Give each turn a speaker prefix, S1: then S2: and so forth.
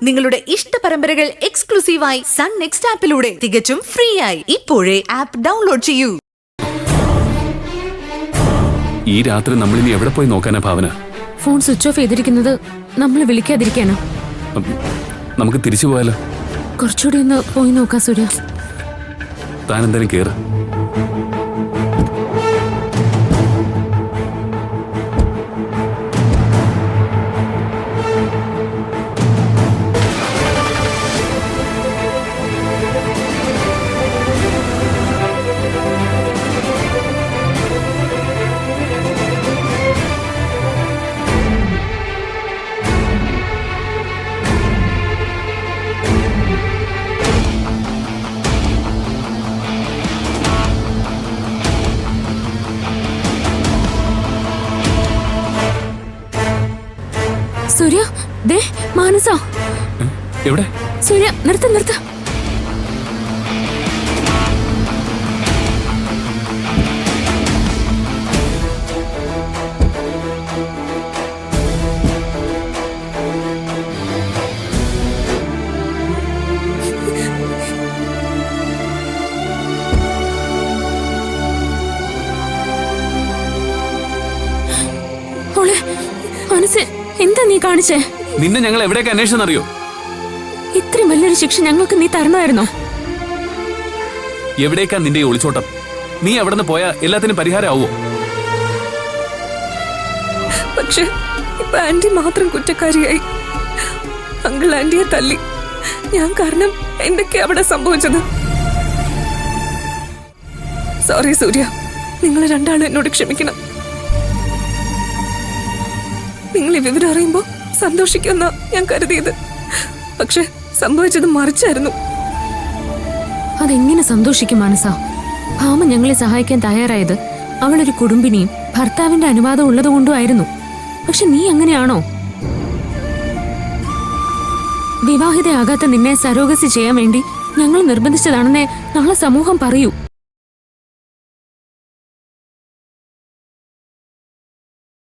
S1: നിങ്ങളുടെ ഇഷ്ട പരമ്പരകൾ എക്സ്ക്ലൂസീവായി സൺ നെക്സ്റ്റ് ആപ്പിലൂടെ തികച്ചും ഫ്രീ ആയി ഇപ്പോഴേ ആപ്പ് ഡൗൺലോഡ് ചെയ്യൂ.
S2: ഈ രാത്രി നമ്മളിനി എവിടെ പോയി നോക്കാനാ ഭാവന?
S3: ഫോൺ സ്വിച്ച് ഓഫ് ചെയ്തിരിക്കുന്നത് നമ്മൾ വിളിക്കാതിരിക്കാനോ?
S2: നമുക്ക് തിരിച്ചു പോയാലോ?
S3: കുറച്ചുകൂടി ഒന്ന് പോയി നോക്കാം സൂര്യ.
S2: താൻ എന്തായാലും കേറ്.
S3: സൂര്യ, ദേ മാനസ.
S2: എവിടെ?
S3: സൂര്യ, നിർത്ത നിർത്ത. മനസ്സ് എന്താ നീ കാണിച്ചേ?
S2: നിന്നെ ഞങ്ങൾ എവിടെയൊക്കെ അന്വേഷിച്ചെന്നറിയോ?
S3: ഇത്രയും വലിയൊരു ശിക്ഷ ഞങ്ങൾക്ക് നീ തരണമായിരുന്നോ?
S2: എവിടേക്കാ നിന്റെ ഈ ഒളിച്ചോട്ടം? നീ എവിടെ നിന്ന് പോയാ എല്ലാത്തിനും പരിഹാരമാവോ?
S4: പക്ഷെ ഇപ്പൊ ആന്റി മാത്രം കുറ്റക്കാരിയായി. അങ്കിൾ ആന്റിയെ തല്ലി. ഞാൻ കാരണം എന്തൊക്കെയാ അവിടെ സംഭവിച്ചത്. സോറി സൂര്യ, നിങ്ങൾ രണ്ടാളും എന്നോട് ക്ഷമിക്കണം. നിങ്ങൾ ഈ വിവരം അറിയുമ്പോ സന്തോഷിക്കുമെന്നാ ഞാൻ കരുതിയത്. പക്ഷെ സംഭവിച്ചത് മറിച്ചായിരുന്നു.
S3: അതെങ്ങനെ സന്തോഷിക്കും മാനസ? ഭാമ ഞങ്ങളെ സഹായിക്കാൻ തയ്യാറായത് അവളൊരു കുടുംബിനിയും ഭർത്താവിന്റെ അനുവാദം ഉള്ളതുകൊണ്ടുമായിരുന്നു. പക്ഷെ നീ അങ്ങനെയാണോ? വിവാഹിതയാകാത്ത നിന്നെ സരോഗസി ചെയ്യാൻ വേണ്ടി ഞങ്ങൾ നിർബന്ധിച്ചതാണെന്നേ നാളെ സമൂഹം പറയൂ.